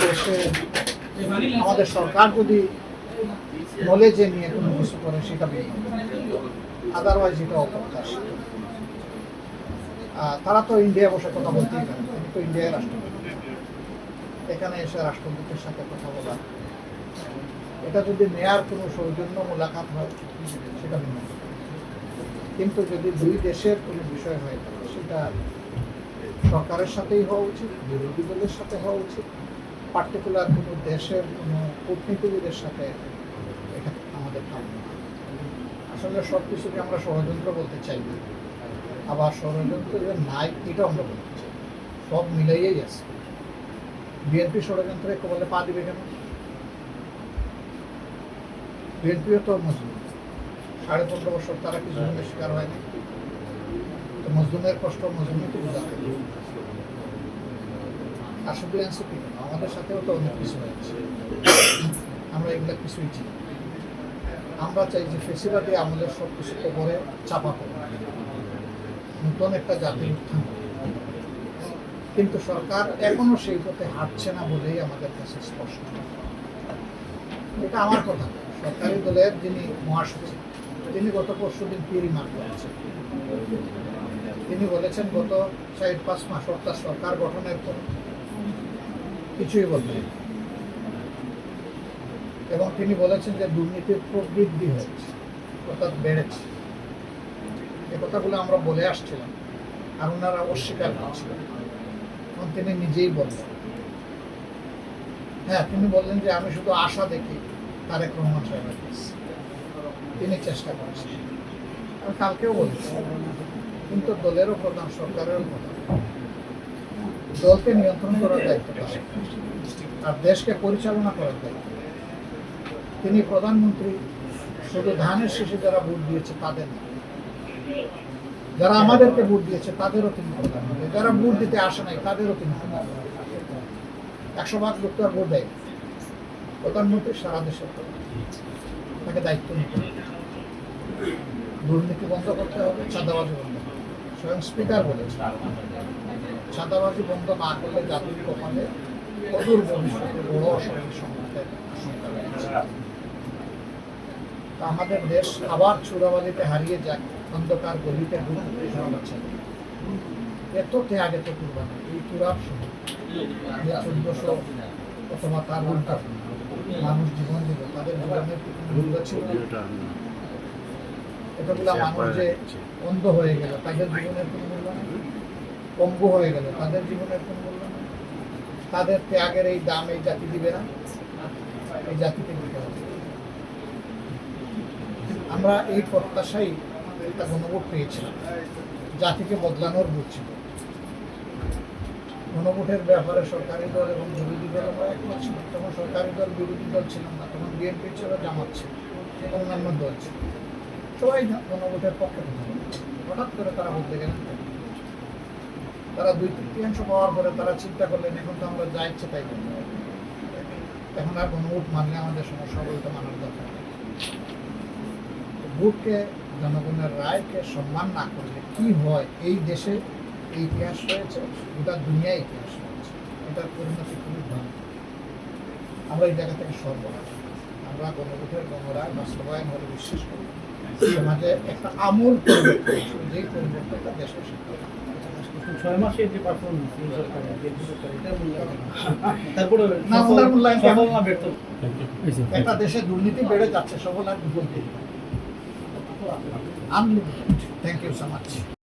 দেশে আমাদের সরকার যদি নলেজে নিয়ে কোনো কিছু করে সেটা আদারওয়াইজ এটা অপ্রত্যাশিত। তারা তো ইন্ডিয়া বসে কথা বলতেই পারে, তিনি তো ইন্ডিয়ার রাষ্ট্রপতি, এখানে এসে রাষ্ট্রপতির সাথে কথা বলা, এটা যদি নেয়ার কোনো সৌজন্য মোলাকাত হয় সেটা ভিন্ন, কিন্তু যদি দুই দেশের কোনো বিষয় হয় সেটা সরকারের সাথেই হওয়া উচিত, বিরোধী দলের সাথে হওয়া উচিত, পার্টিকুলার কোনো দেশের কোনো কূটনীতিবিদের সাথে এটা আমাদের কাম না। আসলে সব কিছুকে আমরা ষড়যন্ত্র বলতে চাই না, আবার ষড়যন্ত্র যে নাই এটাও আমরা বলতে চাই, সব মিলাইয়েই আছে। বিএনপি ষড়যন্ত্রে বলে পা দিবে কেন? বিএনপিও তো মজলুম, 15.5 বছর তারা কি জুলুমের শিকার হয়নি? তো মজলুমের কষ্ট মজলুমই তো বোঝাতে হবে। আর শুধু এনসিপি কেন, আমাদের সাথেও তো অনেক কিছু হয়েছে, আমরা এগুলো কিছুই চিনি। আমরা চাই যে ফেসিলিটি আমাদের সব কিছু করে চাপা করে নতুন একটা জাতির উত্থান, কিন্তু সরকার এখনো সেই পথে হাঁটছে না বলেই আমাদের কাছে স্পষ্ট। এটা আমার কথা, সরকারি দলের যিনি মহাসচিব তিনি গত পরশুদিন কি রিমার্ক করেছেন, তিনি বলেছেন গত 4-5 মাস অর্থাৎ সরকার গঠনের পর কিছুই বলবেন, এবং তিনি বলেছেন যে দুর্নীতির প্রবৃদ্ধি হয়েছে অর্থাৎ বেড়েছে। এ কথাগুলো আমরা বলে আসছিলাম আর ওনারা অস্বীকার করছিলেন, এবং তিনি নিজেই বললেন। হ্যাঁ, তিনি বললেন যে আমি শুধু আশা দেখি তারেক রহমান সাহেবের কাছে, তিনি চেষ্টা করছেন। আমি কালকেও বলেছি, কিন্তু দলেরও প্রধান, সরকারেরও প্রধান, দলকে নিয়ন্ত্রণ করার দায়িত্ব আর দেশকে পরিচালনা করার দায়িত্ব। তিনি প্রধানমন্ত্রী শুধু ধানের শেষে যারা ভোট দিয়েছে তাদের না, যারা আমাদেরকে ভোট দিয়েছে তাদেরও তিনি প্রধানমন্ত্রী, যারা ভোট দিতে আসে নাই তাদেরও তিনি প্রধানমন্ত্রী। 100 ভাগ লোক তো আর ভোট দেয়, প্রধানমন্ত্রী সারা দেশের তাকে দায়িত্ব নিতে হবে। দুর্নীতি বন্ধ করতে হবে, চাঁদাবাজি বন্ধ করতে হবে। স্বয়ং স্পিকার বলেছে চাঁদাবাজি বন্ধ না করলে জাতির কপালে অদূর ভবিষ্যতে বড় অসমের সংঘাতের আশঙ্কা রয়েছে। আমাদের দেশ আবার চোরাবাজিতে হারিয়ে যাক, অন্ধকার গলিতে এত ত্যাগ এত কুরবানি, এই চূড়ার সময় 1400 অথবা তার উল্টা মানুষ জীবন দিল, তাদের জীবনের মূল্য ছিল। এতগুলা মানুষ যে অন্ধ হয়ে গেল, তাদের জীবনের কোনো মূল্য নেই, পঙ্গু হয়ে গেল, তাদের জীবনের কোনো মূল্য নেই। তাদের ত্যাগের এই দাম এই জাতি দিবে না, এই জাতিকে দিতে হবে। আমরা এই প্রত্যাশাই একটা গণভোট পেয়েছিলাম, জাতিকে বদলানোর ভোট ছিল। গণভোটের ব্যাপারে সরকারি দল এবং বিরোধী দল আমরা একমত ছিল। তখন সরকারি দল বিরোধী দল ছিলাম না, তখন বিএনপি ছিল, জামাত ছিল, অন্যান্য দল ছিল, সবাই গণভোটের পক্ষে থাকবে। হঠাৎ করে তারা বদলে গেলেন। তারা 2/3 পাওয়ার পরে তারা চিন্তা করলেন এখন তো আমরা যা ইচ্ছে তাই করতে হবে, এখন আর গণভোট মানলে আমাদের সমস্যা বলতে মানার দরকার। ভোটকে, জনগণের রায়কে সম্মান না করলে কি হয়? এই দেশে এই ইতিহাস রয়েছে, গোটা দুনিয়ায় ইতিহাস রয়েছে, এটার পরিণতি খুবই ভালো। আমরা এই জায়গা থেকে সর্বদা আমরা গণভোটের গণরায় বাস্তবায়ন হলে বিশ্বাস করি, সমাজে একটা আমূল পরিবর্তন, যেই পরিবর্তনটা দেশের সাথে 6 মাসে যে পারফরমেন্স একটা দেশে দুর্নীতি বেড়ে যাচ্ছে, সফল আর বিপদ। Unlimited. Thank you so much.